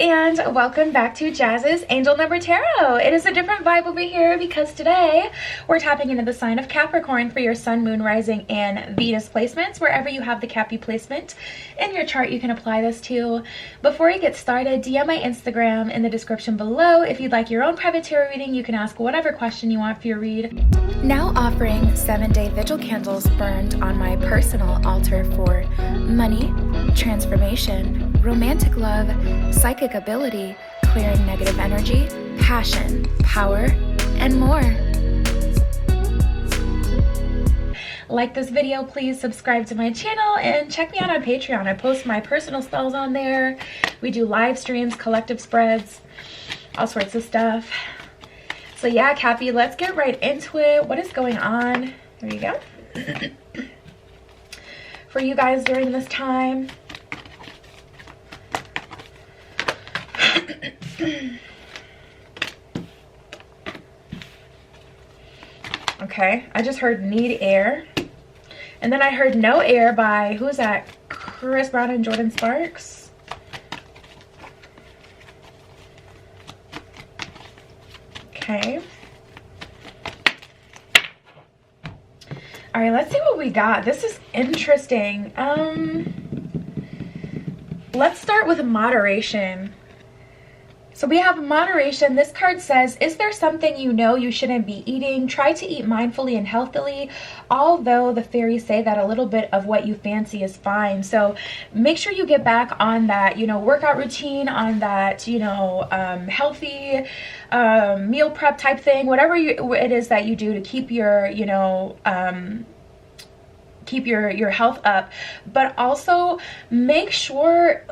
and welcome back to Jazz's Angel Number Tarot. It is a different vibe over here because today we're tapping into the sign of Capricorn for your Sun, Moon, Rising, and Venus placements. Wherever you have the Cappy placement in your chart, you can apply this to. Before you get started, DM my Instagram in the description below. If you'd like your own private tarot reading, you can ask whatever question you want for your read. Now offering 7-day vigil candles burned on my personal altar for money, transformation, romantic love, psychic ability, clearing negative energy, passion, power, and more. Like this video, please subscribe to my channel and check me out on Patreon. I post my personal spells on there. We do live streams, collective spreads, all sorts of stuff. So yeah, Cappy, let's get right into it. What is going on? There you go. For you guys during this time. Okay, I just heard need air. And then I heard no air by, who is that? Chris Brown and Jordan Sparks. Okay. All right, let's see what we got. This is interesting. Let's start with moderation. So we have moderation. This card says, is there something you know you shouldn't be eating? Try to eat mindfully and healthily, although the fairies say that a little bit of what you fancy is fine. So make sure you get back on that, workout routine, on that, healthy meal prep type thing, whatever it is that you do to keep your, keep your health up. But also make sure...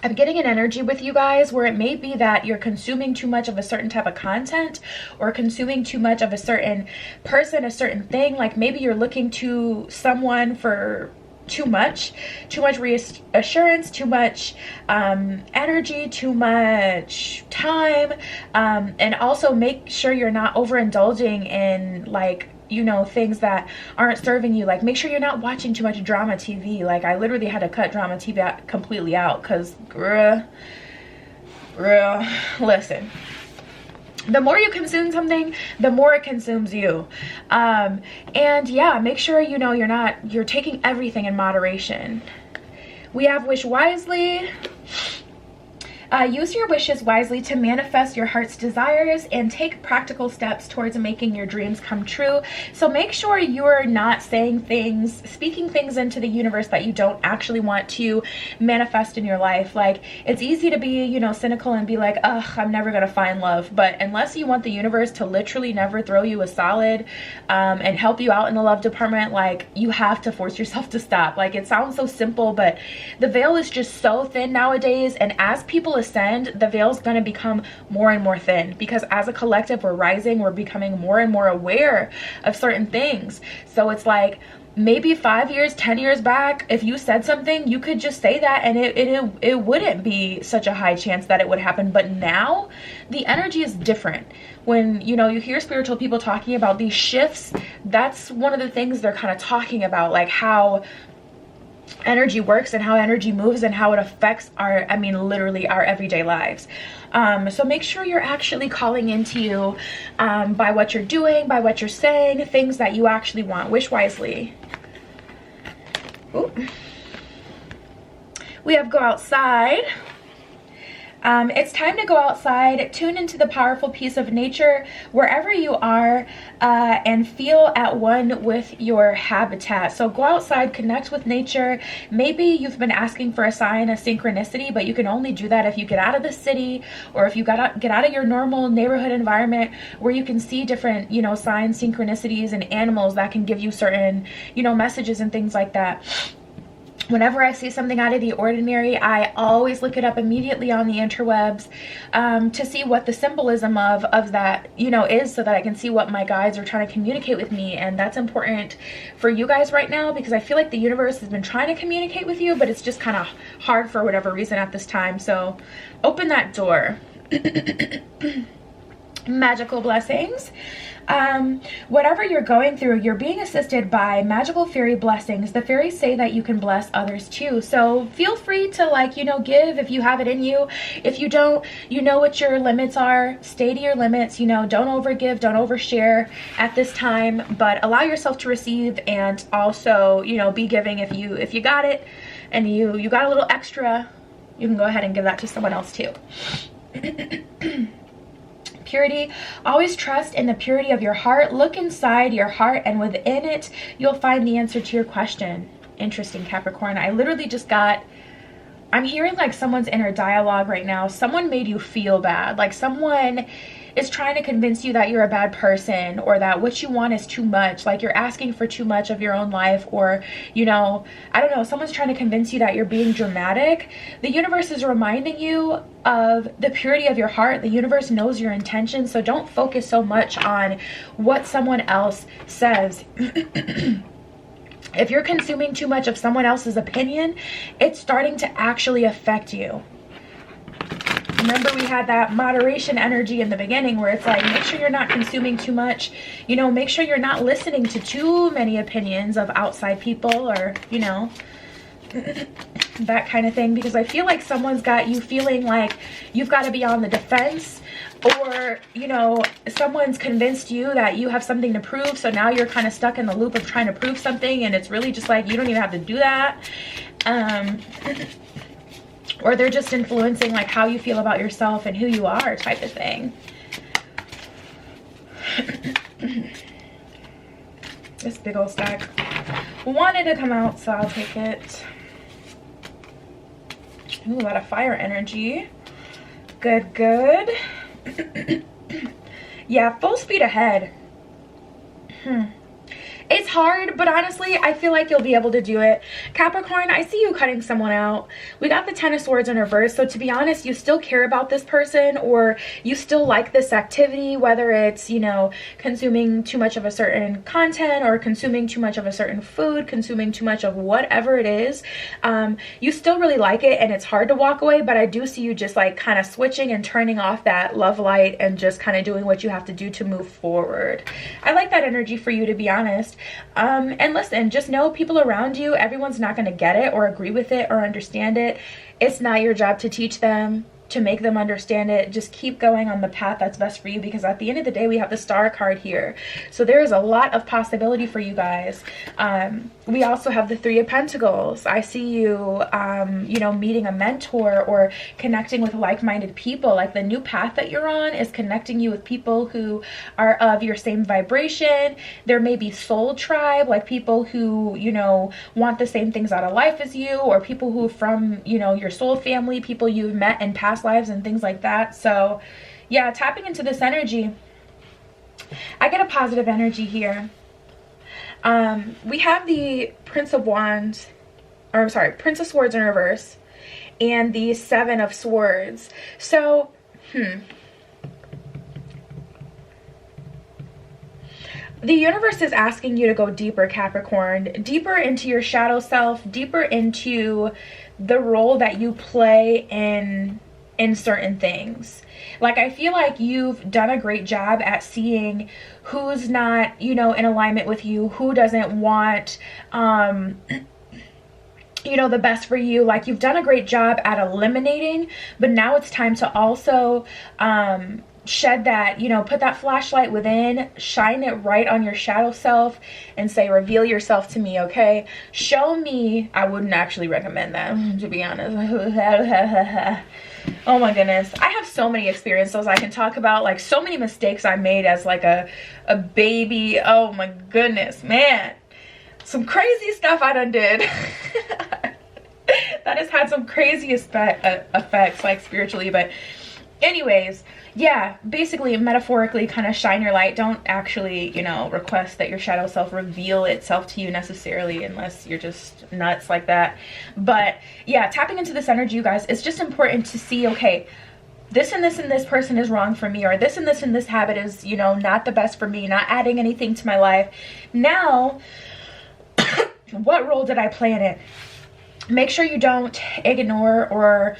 I'm getting an energy with you guys where it may be that you're consuming too much of a certain type of content or consuming too much of a certain person, a certain thing. Like maybe you're looking to someone for too much reassurance, too much energy, too much time, and also make sure you're not overindulging in things that aren't serving you. Like make sure you're not watching too much drama TV. Like I literally had to cut drama TV completely out because listen, the more you consume something, the more it consumes you. And yeah, make sure you're taking everything in moderation. We have wish wisely. Use your wishes wisely to manifest your heart's desires and take practical steps towards making your dreams come true. So make sure you're not saying things, speaking things into the universe that you don't actually want to manifest in your life. Like it's easy to be, cynical and be like, ugh, I'm never going to find love. But unless you want the universe to literally never throw you a solid and help you out in the love department, like you have to force yourself to stop. Like it sounds so simple, but the veil is just so thin nowadays. And as people ascend, the veil is going to become more and more thin because as a collective we're rising, we're becoming more and more aware of certain things. So it's like maybe 5 years, 10 years back, if you said something, you could just say that and it wouldn't be such a high chance that it would happen. But now the energy is different. When you hear spiritual people talking about these shifts, that's one of the things they're kind of talking about, like how energy works and how energy moves and how it affects literally our everyday lives. So make sure you're actually calling into you by what you're doing, by what you're saying, things that you actually want. Wish wisely. Ooh. We have go outside. It's time to go outside, tune into the powerful piece of nature wherever you are, and feel at one with your habitat. So go outside, connect with nature. Maybe you've been asking for a sign of synchronicity, but you can only do that if you get out of the city or if you get out of your normal neighborhood environment where you can see different, signs, synchronicities, and animals that can give you certain, messages and things like that. Whenever I see something out of the ordinary, I always look it up immediately on the interwebs to see what the symbolism of that, is, so that I can see what my guides are trying to communicate with me. And that's important for you guys right now because I feel like the universe has been trying to communicate with you, but it's just kind of hard for whatever reason at this time. So open that door. magical blessings. Whatever you're going through, you're being assisted by magical fairy blessings. The fairies say that you can bless others too, so feel free to, like, you know, give if you have it in you. If you don't, you know what your limits are. Stay to your limits, you know, don't overgive, don't overshare at this time, but allow yourself to receive, and also, you know, be giving. If you got it and you got a little extra, you can go ahead and give that to someone else too. Purity. Always trust in the purity of your heart. Look inside your heart, and within it you'll find the answer to your question. Interesting, Capricorn. I literally just got, I'm hearing like someone's inner dialogue right now. Someone made you feel bad, like someone is trying to convince you that you're a bad person, or that what you want is too much, like you're asking for too much of your own life, or, you know, I don't know, someone's trying to convince you that you're being dramatic. The universe is reminding you of the purity of your heart. The universe knows your intentions, so don't focus so much on what someone else says. If you're consuming too much of someone else's opinion, it's starting to actually affect you. Remember, we had that moderation energy in the beginning where it's like, make sure you're not consuming too much, you know, make sure you're not listening to too many opinions of outside people, or, you know, that kind of thing, because I feel like someone's got you feeling like you've got to be on the defense, or, you know, someone's convinced you that you have something to prove, so now you're kind of stuck in the loop of trying to prove something, and it's really just like you don't even have to do that. Or they're just influencing like how you feel about yourself and who you are, type of thing. This big old stack wanted to come out, so I'll take it. Ooh, a lot of fire energy. Good, good. Yeah, full speed ahead. It's hard, but honestly, I feel like you'll be able to do it. Capricorn, I see you cutting someone out. We got the Ten of Swords in reverse, so to be honest, you still care about this person, or you still like this activity, whether it's, you know, consuming too much of a certain content, or consuming too much of a certain food, consuming too much of whatever it is. You still really like it, and it's hard to walk away, but I do see you just like kind of switching and turning off that love light and just kind of doing what you have to do to move forward. I like that energy for you, to be honest. And listen, just know people around you, everyone's not going to get it or agree with it or understand it. It's not your job to teach them, to make them understand it. Just keep going on the path that's best for you, because at the end of the day, we have the Star card here, so there is a lot of possibility for you guys. We also have the Three of Pentacles. I see you you know, meeting a mentor or connecting with like-minded people. Like the new path that you're on is connecting you with people who are of your same vibration. There may be soul tribe, like people who, you know, want the same things out of life as you, or people who from, you know, your soul family, people you've met in past lives and things like that. So yeah, tapping into this energy, I get a positive energy here. We have the Prince of Wands, or I'm sorry, Prince of Swords in reverse, and the Seven of Swords. So the universe is asking you to go deeper, Capricorn, deeper into your shadow self, deeper into the role that you play in certain things. Like, I feel like you've done a great job at seeing who's not, you know, in alignment with you, who doesn't want, you know, the best for you. Like, you've done a great job at eliminating, but now it's time to also shed that, you know, put that flashlight within, shine it right on your shadow self and say, reveal yourself to me, okay? Show me. I wouldn't actually recommend that, to be honest. Oh my goodness, I have so many experiences I can talk about, like so many mistakes I made as like a baby. Oh my goodness, man, some crazy stuff I done did. That has had some crazy effects, like spiritually. But anyways, yeah, basically, metaphorically, kind of shine your light. Don't actually, you know, request that your shadow self reveal itself to you necessarily, unless you're just nuts like that. But yeah, tapping into this energy, you guys, it's just important to see, okay, this and this and this person is wrong for me, or this and this and this habit is, you know, not the best for me, not adding anything to my life. Now, what role did I play in it? make sure you don't ignore or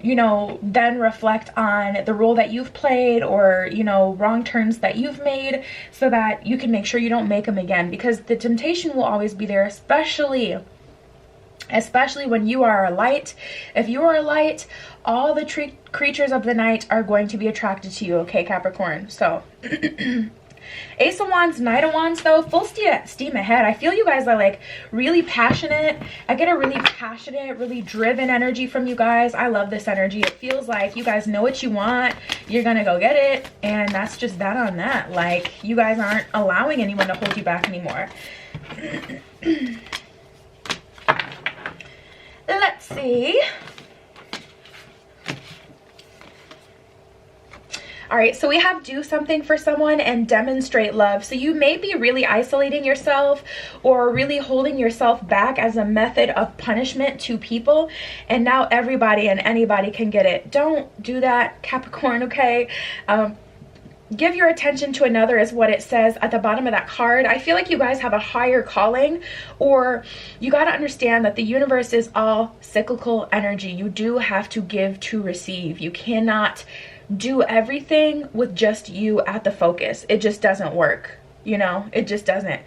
you know, then reflect on the role that you've played, or, you know, wrong turns that you've made, so that you can make sure you don't make them again, because the temptation will always be there, especially when you are a light. If you are a light, all the creatures of the night are going to be attracted to you, okay, Capricorn? So Ace of Wands, Knight of Wands, though, full steam ahead. I feel you guys are like really passionate. I get a really passionate, really driven energy from you guys. I love this energy. It feels like you guys know what you want. You're gonna go get it. And that's just that on that. Like, you guys aren't allowing anyone to hold you back anymore. Let's see. All right, so we have do something for someone and demonstrate love. So you may be really isolating yourself or really holding yourself back as a method of punishment to people, and now everybody and anybody can get it. Don't do that, Capricorn, okay? Give your attention to another is what it says at the bottom of that card. I feel like you guys have a higher calling, or you got to understand that the universe is all cyclical energy. You do have to give to receive. You cannot do everything with just you at the focus. It just doesn't work, you know? It just doesn't.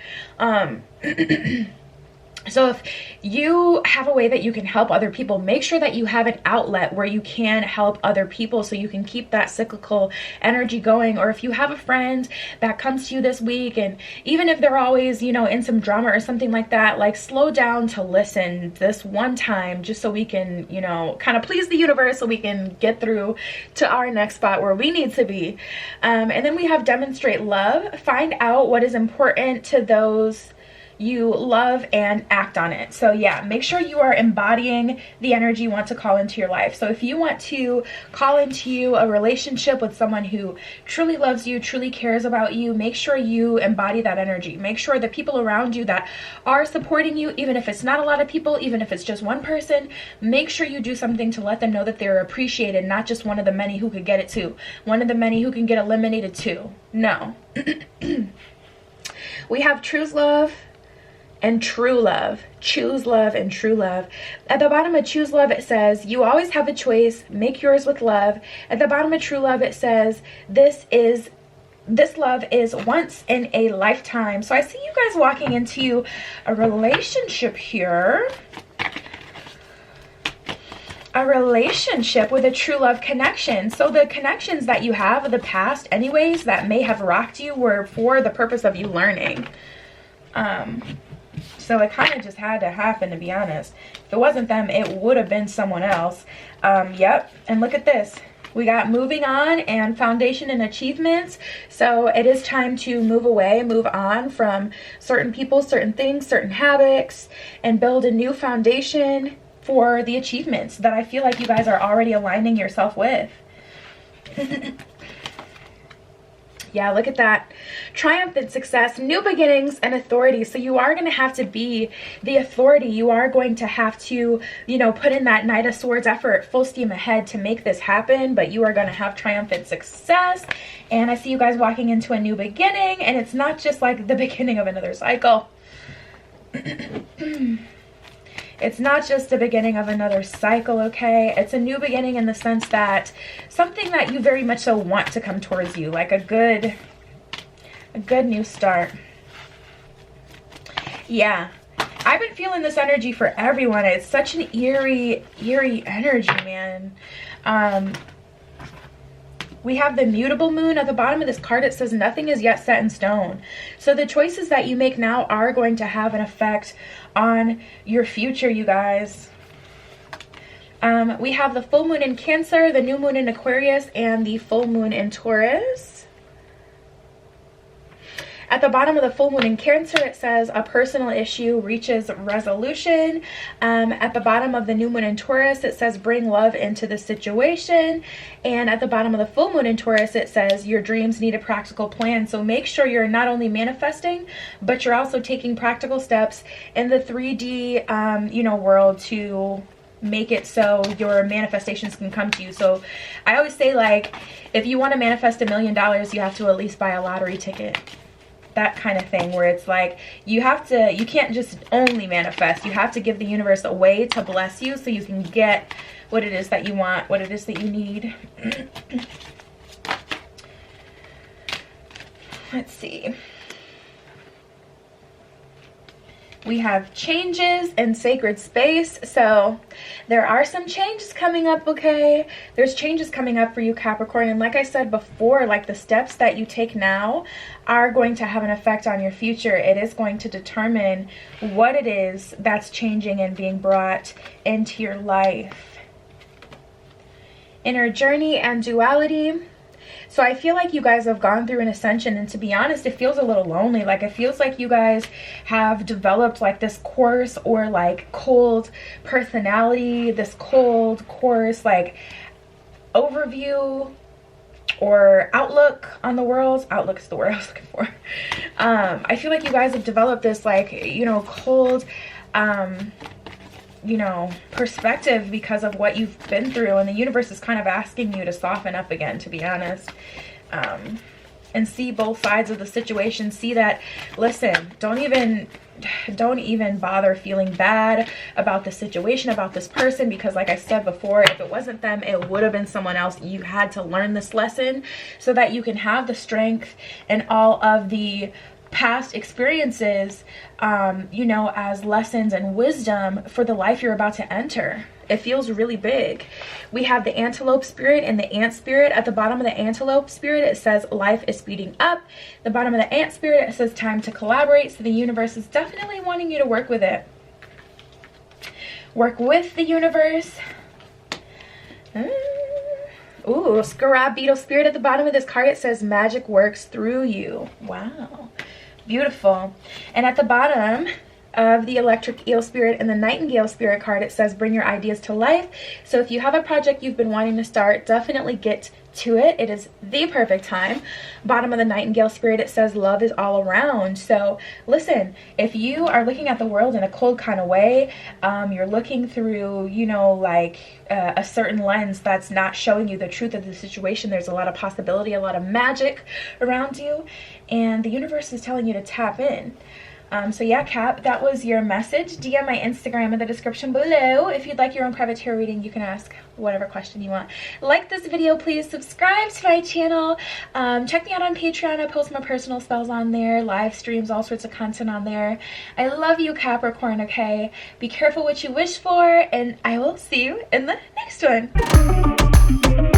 So if you have a way that you can help other people, make sure that you have an outlet where you can help other people, so you can keep that cyclical energy going. Or if you have a friend that comes to you this week, and even if they're always, you know, in some drama or something like that, like, slow down to listen this one time, just so we can, you know, kind of please the universe, so we can get through to our next spot where we need to be. And then we have demonstrate love. Find out what is important to those you love and act on it. So yeah, make sure you are embodying the energy you want to call into your life. So if you want to call into you a relationship with someone who truly loves you, truly cares about you, make sure you embody that energy. Make sure the people around you that are supporting you, even if it's not a lot of people, even if it's just one person, make sure you do something to let them know that they're appreciated, not just one of the many who could get it too. One of the many who can get eliminated too. No. We have choose love and true love. Choose love and true love. At the bottom of choose love, it says, you always have a choice, make yours with love. At the bottom of true love, it says, this love is once in a lifetime. So I see you guys walking into a relationship here. A relationship with a true love connection. So the connections that you have of the past anyways that may have rocked you were for the purpose of you learning. So it kind of just had to happen, to be honest. If it wasn't them, it would have been someone else. Yep. And look at this. We got moving on and foundation and achievements. So it is time to move away, move on from certain people, certain things, certain habits, and build a new foundation for the achievements that I feel like you guys are already aligning yourself with. Yeah, look at that. Triumphant success, new beginnings, and authority. So you are going to have to be the authority. You are going to have to, you know, put in that Knight of Swords effort, full steam ahead to make this happen. But you are going to have triumphant success. And I see you guys walking into a new beginning. And it's not just like the beginning of another cycle. It's not just the beginning of another cycle, okay? It's a new beginning in the sense that something that you very much so want to come towards you, like a good new start. Yeah, I've been feeling this energy for everyone. It's such an eerie energy, man. We have the mutable moon at the bottom of this card. It says nothing is yet set in stone. So the choices that you make now are going to have an effect on your future, you guys. We have the full moon in Cancer, the new moon in Aquarius, and the full moon in Taurus. At the bottom of the full moon in Cancer, it says a personal issue reaches resolution. At the bottom of the new moon in Taurus, it says bring love into the situation. And at the bottom of the full moon in Taurus, it says your dreams need a practical plan. So make sure you're not only manifesting, but you're also taking practical steps in the 3D, world to make it so your manifestations can come to you. So I always say, like, if you want to manifest $1 million, you have to at least buy a lottery ticket. that kind of thing, where it's like you can't just only manifest, you have to give the universe a way to bless you so you can get what it is that you want, what it is that you need. Let's see. We have changes in sacred space. So there are some changes coming up, okay? There's changes coming up for you, Capricorn. And like I said before, like the steps that you take now are going to have an effect on your future. It is going to determine what it is that's changing and being brought into your life. Inner journey and duality. So I feel like you guys have gone through an ascension, and to be honest, it feels a little lonely. Like it feels like you guys have developed like this coarse or like cold personality, this cold, coarse like overview or outlook on the world. Outlook is the word I was looking for. I feel like you guys have developed this like, you know, cold, you know, perspective because of what you've been through, and the universe is kind of asking you to soften up again, to be honest, and see both sides of the situation. See that, listen, don't even bother feeling bad about the situation, about this person, because like I said before, if it wasn't them, it would have been someone else. You had to learn this lesson so that you can have the strength and all of the past experiences, you know, as lessons and wisdom for the life you're about to enter. It feels really big. We have the antelope spirit and the ant spirit. At the bottom of the antelope spirit, it says life is speeding up. The bottom of the ant spirit, it says time to collaborate. So the universe is definitely wanting you to work with it. Work with the universe. Ooh, scarab beetle spirit. At the bottom of this card, it says magic works through you. Wow. Beautiful. And at the bottom of the electric eel spirit and the nightingale spirit card, it says bring your ideas to life. So if you have a project you've been wanting to start, definitely get to it. It is the perfect time. Bottom of the nightingale spirit, it says love is all around. So listen, if you are looking at the world in a cold kind of way, you're looking through, you know, like a certain lens that's not showing you the truth of the situation, there's a lot of possibility, a lot of magic around you, and the universe is telling you to tap in. So yeah, Cap, that was your message. DM my Instagram in the description below. If you'd like your own private tarot reading, you can ask whatever question you want. Like this video, please. Subscribe to my channel. Check me out on Patreon. I post my personal spells on there, live streams, all sorts of content on there. I love you, Capricorn, okay? Be careful what you wish for, and I will see you in the next one.